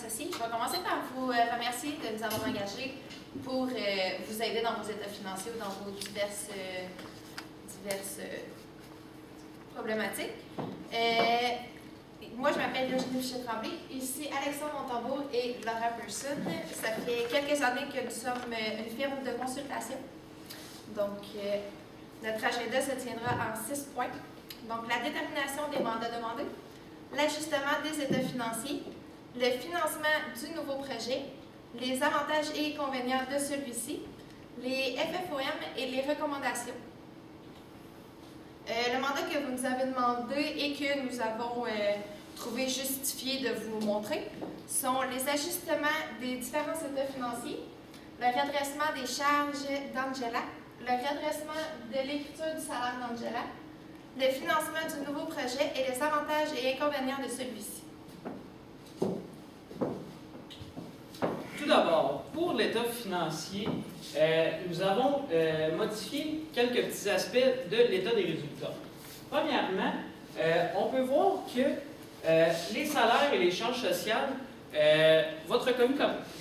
associés. Je vais commencer par vous remercier de nous avoir engagés pour vous aider dans vos états financiers ou dans vos diverses problématiques. Moi, je m'appelle Virginie Piché-Tremblay. Ici, Alexandre Montembeau et Laura Person. Ça fait quelques années que nous sommes une firme de consultation. Donc, notre agenda se tiendra en 6 points. Donc, la détermination des mandats demandés, l'ajustement des états financiers, le financement du nouveau projet, les avantages et inconvénients de celui-ci, les FFOM et les recommandations. Le mandat que vous nous avez demandé et que nous avons trouvé justifié de vous montrer sont les ajustements des différents états financiers, le redressement des charges d'Angela, le redressement de l'écriture du salaire d'Angela, le financement du nouveau projet et les avantages et inconvénients de celui-ci. Tout d'abord, pour l'état financier, nous avons modifié quelques petits aspects de l'état des résultats. Premièrement, on peut voir que les salaires et les charges sociales, votre commis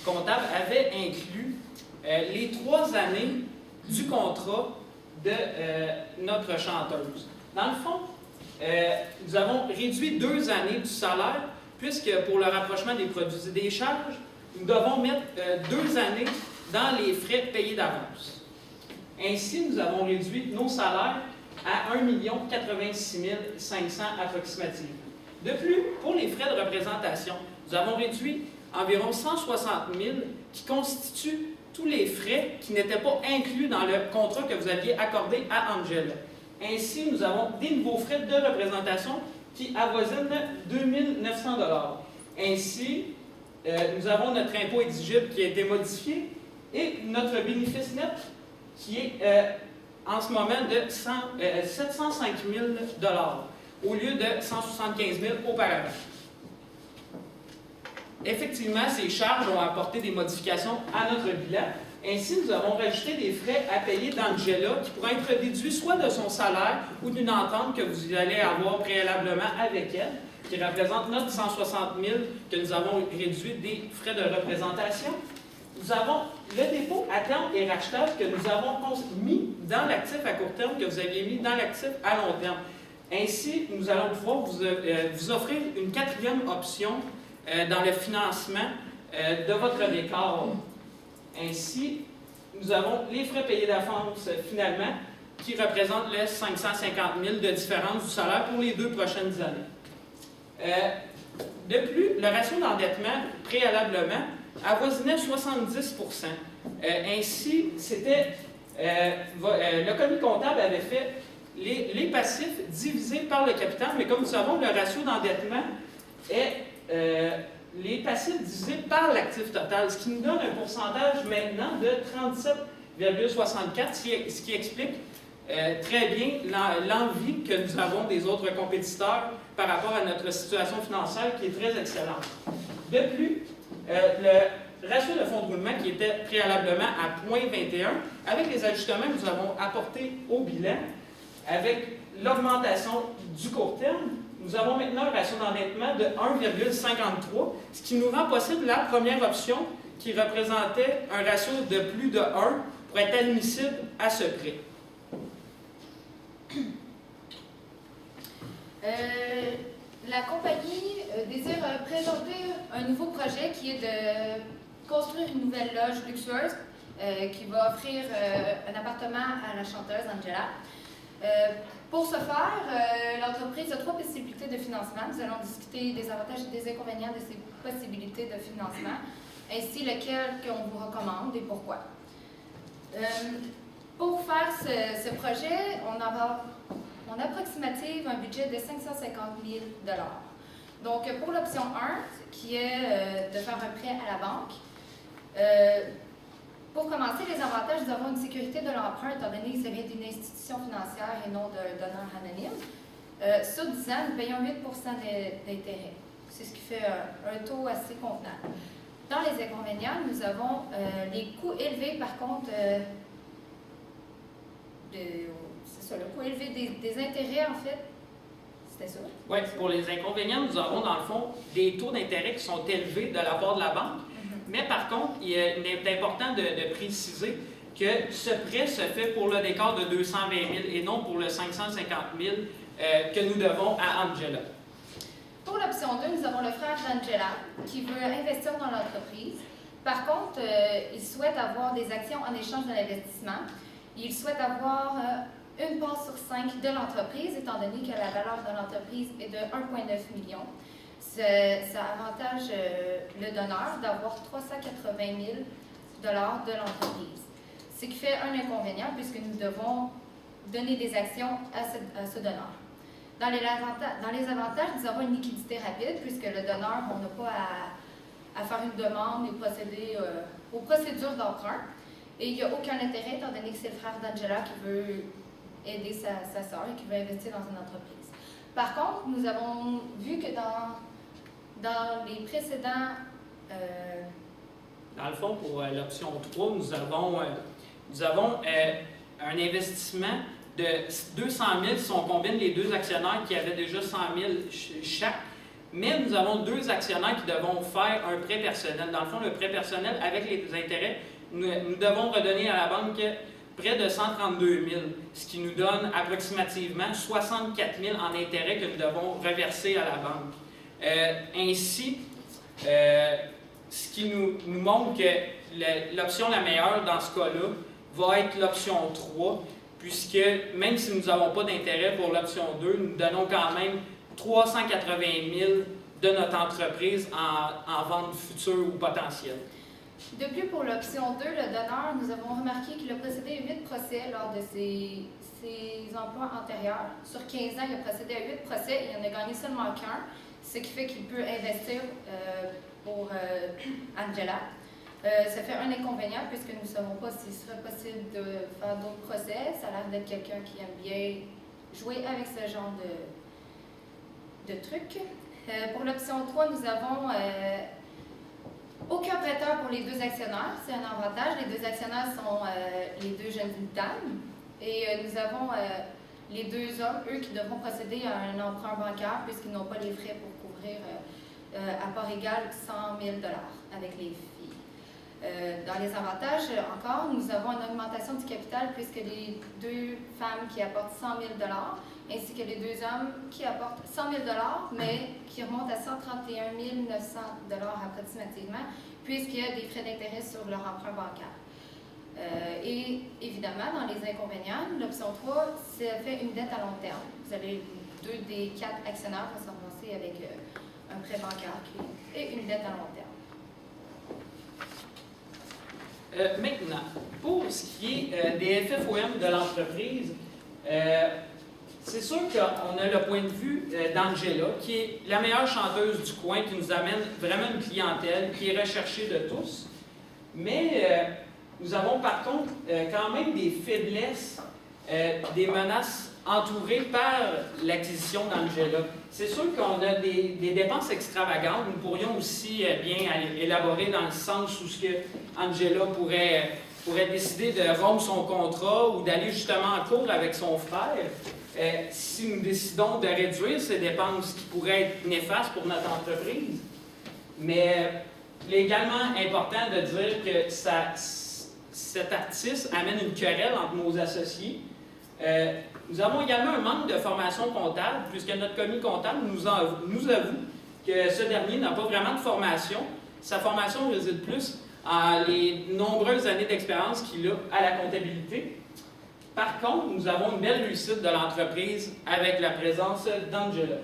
comptable avait inclus les 3 années du contrat de notre chanteuse. Dans le fond, nous avons réduit 2 années du salaire, puisque pour le rapprochement des produits et des charges, nous devons mettre 2 années dans les frais payés d'avance. Ainsi, nous avons réduit nos salaires à 1 086 500 approximativement. De plus, pour les frais de représentation, nous avons réduit environ 160 000 qui constituent tous les frais qui n'étaient pas inclus dans le contrat que vous aviez accordé à Angela. Ainsi, nous avons des nouveaux frais de représentation qui avoisinent 2 900 $. Ainsi, nous avons notre impôt éligible qui a été modifié et notre bénéfice net qui est en ce moment de 705 000 $ au lieu de 175 000 auparavant. Effectivement, ces charges ont apporté des modifications à notre bilan. Ainsi, nous avons rajouté des frais à payer d'Angela qui pourraient être déduits soit de son salaire ou d'une entente que vous allez avoir préalablement avec elle, qui représente notre 160 000 que nous avons réduit des frais de représentation. Nous avons le dépôt à terme et rachetage que nous avons mis dans l'actif à court terme que vous aviez mis dans l'actif à long terme. Ainsi, nous allons pouvoir vous offrir une 4e option dans le financement de votre décor. Ainsi, nous avons les frais payés d'avance finalement qui représentent les 550 000 de différence du salaire pour les 2 prochaines années. De plus, le ratio d'endettement préalablement avoisinait 70 %. Ainsi, le commis comptable avait fait les passifs divisés par le capital, mais comme nous savons, le ratio d'endettement est les passifs divisés par l'actif total, ce qui nous donne un pourcentage maintenant de 37,64, ce qui explique très bien l'envie que nous avons des autres compétiteurs par rapport à notre situation financière qui est très excellente. De plus, le ratio de fonds de roulement qui était préalablement à 0,21, avec les ajustements que nous avons apportés au bilan, avec l'augmentation du court terme, nous avons maintenant un ratio d'endettement de 1,53, ce qui nous rend possible la première option qui représentait un ratio de plus de 1 pour être admissible à ce prêt. La compagnie désire présenter un nouveau projet qui est de construire une nouvelle loge luxueuse qui va offrir un appartement à la chanteuse Angela. Pour ce faire, l'entreprise a 3 possibilités de financement. Nous allons discuter des avantages et des inconvénients de ces possibilités de financement, ainsi lequel qu'on vous recommande et pourquoi. Pour faire ce projet, on approximative un budget de 550 000 $. Donc, pour l'option 1, qui est de faire un prêt à la banque, pour commencer, les avantages, nous avons une sécurité de l'emprunt, étant donné que ça vient d'une institution financière et non d'un donneur anonyme. Sur 10 ans, nous payons 8 % d'intérêt. C'est ce qui fait un taux assez convenable. Dans les inconvénients, nous avons les coûts élevés, par contre, c'est ça, le coût élevé des intérêts, en fait, C'était ça? Oui, pour les inconvénients, nous avons dans le fond des taux d'intérêt qui sont élevés de la part de la banque. Mais par contre, il est important de préciser que ce prêt se fait pour le décor de 220 000 et non pour le 550 000 que nous devons à Angela. Pour l'option 2, nous avons le frère d'Angela qui veut investir dans l'entreprise. Par contre, il souhaite avoir des actions en échange de l'investissement. Il souhaite avoir une part sur 5 de l'entreprise, étant donné que la valeur de l'entreprise est de 1,9 million. Ça avantage le donneur d'avoir 380 000 $ de l'entreprise. Ce qui fait un inconvénient puisque nous devons donner des actions à ce donneur. Dans les avantages, nous avons une liquidité rapide puisque le donneur, on n'a pas à faire une demande et procéder aux procédures d'emprunt. Et il n'y a aucun intérêt étant donné que c'est le frère d'Angela qui veut aider sa sœur et qui veut investir dans une entreprise. Par contre, nous avons vu que dans les précédents... Dans le fond, pour l'option 3, nous avons un investissement de 200 000 si on combine les deux actionnaires qui avaient déjà 100 000 chaque. Mais nous avons deux actionnaires qui devront faire un prêt personnel. Dans le fond, le prêt personnel, avec les intérêts, nous devons redonner à la banque près de 132 000, ce qui nous donne approximativement 64 000 en intérêts que nous devons reverser à la banque. Ainsi, ce qui nous montre que l'option la meilleure dans ce cas-là va être l'option 3, puisque même si nous n'avons pas d'intérêt pour l'option 2, nous donnons quand même 380 000 de notre entreprise en vente future ou potentielle. De plus, pour l'option 2, le donneur, nous avons remarqué qu'il a procédé à 8 procès lors de ses emplois antérieurs. Sur 15 ans, il a procédé à 8 procès et il en a gagné seulement qu'un, ce qui fait qu'il peut investir pour Angela. Ça fait un inconvénient puisque nous ne savons pas s'il serait possible de faire d'autres procès. Ça a l'air d'être quelqu'un qui aime bien jouer avec ce genre de trucs. Pour l'option 3, nous avons aucun prêteur pour les deux actionnaires. C'est un avantage. Les deux actionnaires sont les deux jeunes dames. Et nous avons les deux hommes, eux, qui devront procéder à un emprunt bancaire puisqu'ils n'ont pas les frais pour couvrir à part égale 100 000 $ avec les filles. Dans les avantages, encore, nous avons une augmentation du capital puisque les deux femmes qui apportent 100 000 $ ainsi que les deux hommes qui apportent 100 000 $, mais qui remontent à 131 900 $ approximativement, puisqu'il y a des frais d'intérêt sur leur emprunt bancaire. Et évidemment, dans les inconvénients, l'option 3, ça fait une dette à long terme. Vous avez 2 des 4 actionnaires qui vont se ramasser avec un prêt bancaire et une dette à long terme. Maintenant, pour ce qui est des FFOM de l'entreprise, c'est sûr qu'on a le point de vue d'Angela, qui est la meilleure chanteuse du coin, qui nous amène vraiment une clientèle qui est recherchée de tous. Mais nous avons par contre quand même des faiblesses, des menaces entourées par l'acquisition d'Angela. C'est sûr qu'on a des dépenses extravagantes. Nous pourrions aussi bien élaborer dans le sens où ce que Angela pourrait décider de rompre son contrat ou d'aller justement en cours avec son frère. Si nous décidons de réduire ces dépenses qui pourraient être néfastes pour notre entreprise. Mais il est également important de dire que cet artiste amène une querelle entre nos associés. Nous avons également un manque de formation comptable, puisque notre commis comptable nous avoue que ce dernier n'a pas vraiment de formation. Sa formation réside plus en les nombreuses années d'expérience qu'il a à la comptabilité. Par contre, nous avons une belle réussite de l'entreprise avec la présence d'Angela.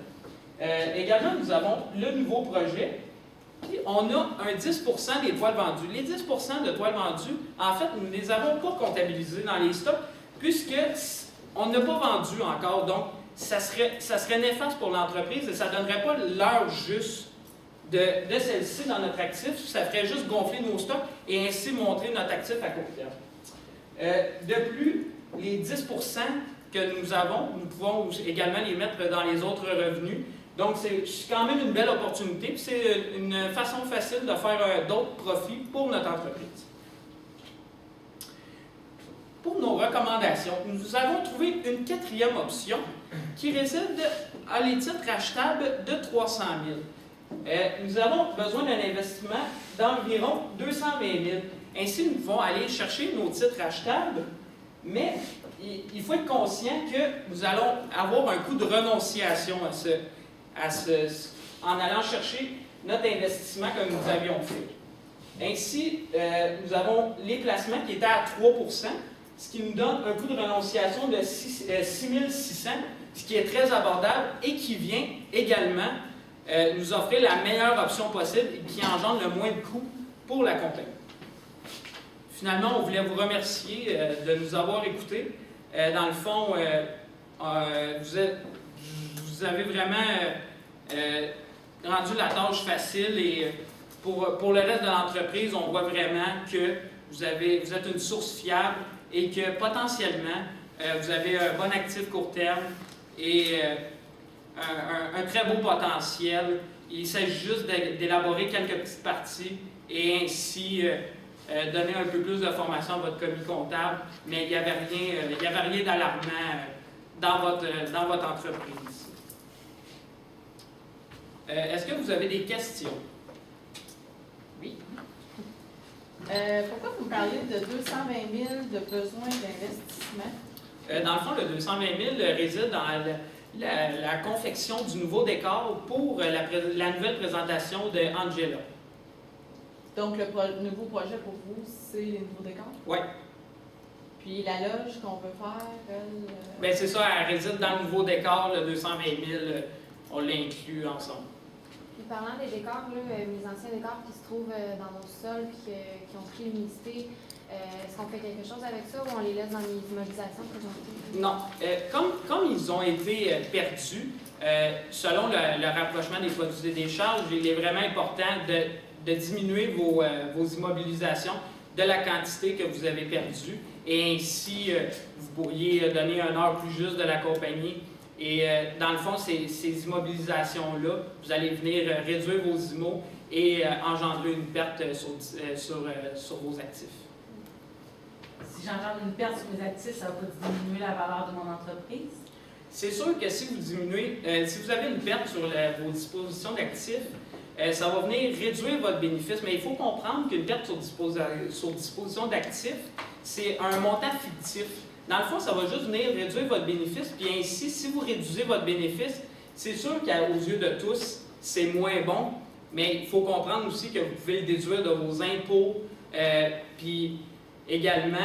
Également, nous avons le nouveau projet. Puis on a un 10 % des toiles vendues. Les 10 % de toiles vendues, en fait, nous ne les avons pas comptabilisées dans les stocks, puisqu'on n'a pas vendu encore. Donc, ça serait néfaste pour l'entreprise et ça ne donnerait pas l'heure juste de celle-ci dans notre actif. Ça ferait juste gonfler nos stocks et ainsi montrer notre actif à court terme. De plus, les 10 % que nous avons, nous pouvons également les mettre dans les autres revenus. Donc, c'est quand même une belle opportunité, puis c'est une façon facile de faire d'autres profits pour notre entreprise. pour nos recommandations, nous avons trouvé une quatrième option qui réside à les titres achetables de 300 000. Nous avons besoin d'un investissement d'environ 220 000. Ainsi, nous pouvons aller chercher nos titres achetables, mais il faut être conscient que nous allons avoir un coût de renonciation en allant chercher notre investissement comme nous avions fait. Ainsi, nous avons les placements qui étaient à 3 %, ce qui nous donne un coût de renonciation de 6 600, ce qui est très abordable et qui vient également nous offrir la meilleure option possible et qui engendre le moins de coûts pour la compagnie. Finalement, on voulait vous remercier de nous avoir écoutés. Dans le fond, vous avez vraiment rendu la tâche facile et pour le reste de l'entreprise, on voit vraiment que vous êtes une source fiable et que potentiellement, vous avez un bon actif court terme et un très beau potentiel. Il s'agit juste d'élaborer quelques petites parties et ainsi donner un peu plus de formation à votre commis comptable, mais il n'y avait rien d'alarmant dans votre entreprise. Est-ce que vous avez des questions? Oui? Pourquoi vous parlez de 220 000 de besoins d'investissement? Dans le fond, le 220 000 réside dans la confection du nouveau décor pour la nouvelle présentation de Angela. Donc, le nouveau projet pour vous, c'est les nouveaux décors? Oui. Puis la loge qu'on veut faire, elle... Bien, c'est ça, elle réside dans le nouveau décor, le 220 000, on l'inclut ensemble. Puis parlant des décors, là, les anciens décors qui se trouvent dans nos sols et qui ont pris l'humidité, est-ce qu'on fait quelque chose avec ça ou on les laisse dans les immobilisations présentées? Non. Comme ils ont été perdus, selon le rapprochement des produits et des charges, il est vraiment important de diminuer vos immobilisations de la quantité que vous avez perdue. Et ainsi, vous pourriez donner une heure plus juste de la compagnie. Et dans le fond, ces immobilisations-là, vous allez venir réduire vos IMO et engendrer une perte sur vos actifs. Si j'engendre une perte sur mes actifs, ça ne va pas diminuer la valeur de mon entreprise? C'est sûr que si vous avez une perte sur vos dispositions d'actifs, ça va venir réduire votre bénéfice, mais il faut comprendre qu'une perte sur disposition d'actifs, c'est un montant fictif. Dans le fond, ça va juste venir réduire votre bénéfice, puis ainsi, si vous réduisez votre bénéfice, c'est sûr qu'aux yeux de tous, c'est moins bon, mais il faut comprendre aussi que vous pouvez le déduire de vos impôts, puis également,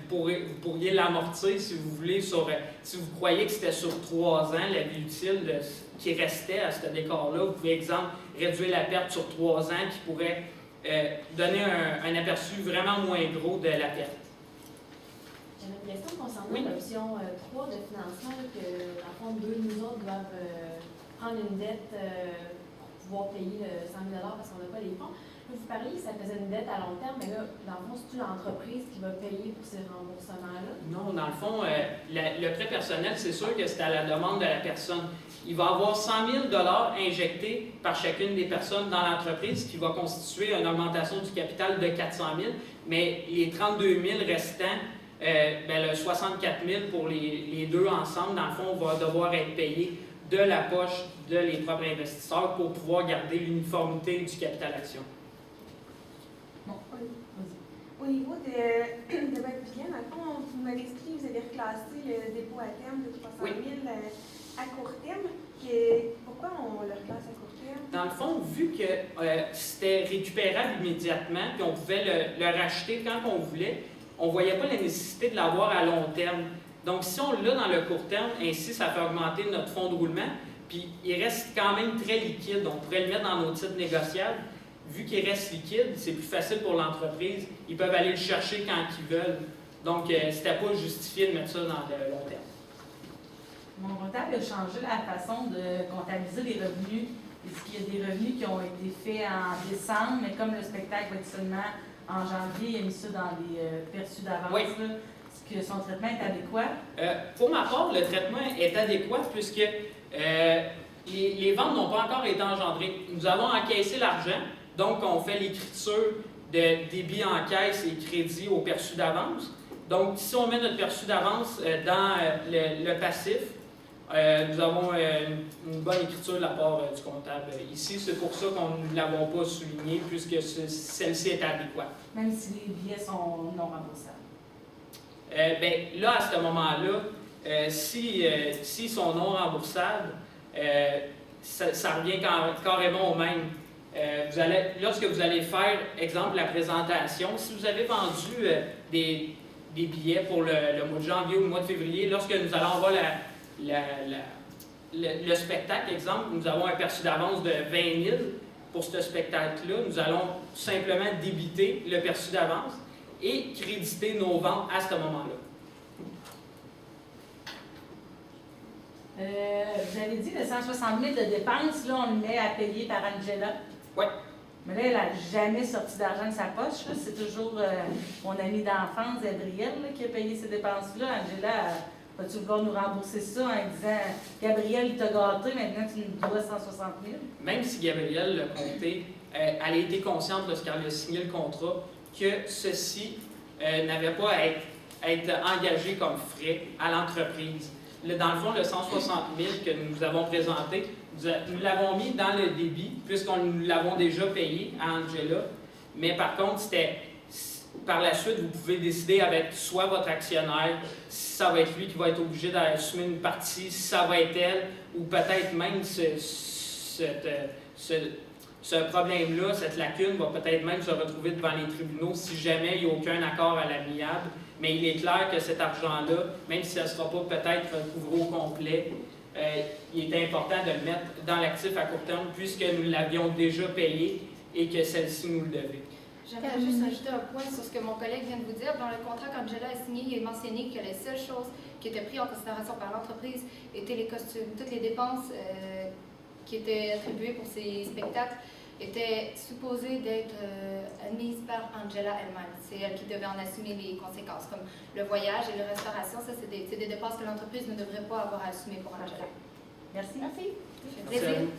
vous pourriez l'amortir si vous voulez, si vous croyez que c'était sur 3 ans, la vie utile qui restait à ce décor-là. Vous pouvez, exemple, réduire la perte sur 3 ans qui pourrait donner un aperçu vraiment moins gros de la perte. J'avais une question concernant Oui. l'option 3 de financement, là, que, dans le fond, nous autres doivent prendre une dette pour pouvoir payer le 100 000 parce qu'on n'a pas les fonds. Là, vous parliez que ça faisait une dette à long terme, mais là, dans le fond, c'est-tu l'entreprise qui va payer pour ces remboursements-là? Non, dans le fond, le prêt personnel, c'est sûr que c'est à la demande de la personne. Il va y avoir 100 000 injectés par chacune des personnes dans l'entreprise, ce qui va constituer une augmentation du capital de 400 000, mais les 32 000 restants, le 64 000 pour les deux ensemble, dans le fond, va devoir être payé de la poche des propres investisseurs pour pouvoir garder l'uniformité du capital action. Au niveau de votre bilan, dans le fond, vous m'avez expliqué que vous avez reclassé le dépôt à terme de 300 000 à court terme. Pourquoi on le reclasse à court terme? Dans le fond, vu que c'était récupérable immédiatement, puis on pouvait le racheter quand on voulait, on ne voyait pas la nécessité de l'avoir à long terme. Donc, si on l'a dans le court terme, ainsi, ça fait augmenter notre fonds de roulement, puis il reste quand même très liquide. On pourrait le mettre dans nos titres négociables. Vu qu'il reste liquide, c'est plus facile pour l'entreprise. Ils peuvent aller le chercher quand ils veulent. Donc, c'était pas justifié de mettre ça dans le long terme. Mon comptable a changé la façon de comptabiliser les revenus. Est-ce qu'il y a des revenus qui ont été faits en décembre, mais comme le spectacle va être seulement en janvier, il a mis ça dans les perçus d'avance. Oui. Est-ce que son traitement est adéquat? Pour ma part, le traitement est adéquat puisque les ventes n'ont pas encore été engendrées. Nous avons encaissé l'argent, donc on fait l'écriture de débit en caisse et crédit au perçu d'avance. Donc, si on met notre perçu d'avance dans le passif, nous avons une bonne écriture de la part du comptable ici. C'est pour ça qu'on ne l'avons pas souligné, puisque celle-ci est adéquate. Même si les billets sont non remboursables. Ben, là, à ce moment-là, s'ils sont non remboursables, ça revient carrément au même. Lorsque vous allez faire, exemple, la présentation, si vous avez vendu des billets pour le mois de janvier ou le mois de février, lorsque nous allons avoir le spectacle, exemple, nous avons un perçu d'avance de 20 000 pour ce spectacle-là, nous allons tout simplement débiter le perçu d'avance et créditer nos ventes à ce moment-là. Vous avez dit le 160 000 de dépenses, là, on le met à payer par Angela. Oui. Mais là, elle n'a jamais sorti d'argent de sa poche. C'est toujours mon amie d'enfance, Gabrielle, qui a payé ces dépenses-là. Angela, vas-tu vouloir nous rembourser ça en disant « Gabrielle, il t'a gâté, maintenant tu nous dois 160 000 » Même si Gabrielle l'a compté, elle a été consciente lorsqu'elle a signé le contrat que ceci n'avait pas à être engagé comme frais à l'entreprise. Dans le fond, le 160 000 que nous avons présenté, nous l'avons mis dans le débit, puisqu'on nous l'avons déjà payé à Angela. Mais par contre, par la suite, vous pouvez décider avec soit votre actionnaire, si ça va être lui qui va être obligé d'assumer une partie, si ça va être elle, ou peut-être même ce problème-là, cette lacune va peut-être même se retrouver devant les tribunaux si jamais il n'y a aucun accord à l'amiable. Mais il est clair que cet argent-là, même si ça ne sera pas peut-être recouvré au complet, il est important de le mettre dans l'actif à court terme puisque nous l'avions déjà payé et que celle-ci nous le devait. J'aimerais juste ajouter un point sur ce que mon collègue vient de vous dire. Dans le contrat qu'Angela a signé, il est mentionné que les seules choses qui étaient prises en considération par l'entreprise étaient les costumes. Toutes les dépenses qui étaient attribuées pour ces spectacles étaient supposées d'être admises par Angela elle-même. C'est elle qui devait en assumer les conséquences, comme le voyage et la restauration. Ça, c'est des dépenses que l'entreprise ne devrait pas avoir à assumer pour Angela. Merci. Merci. Merci à vous.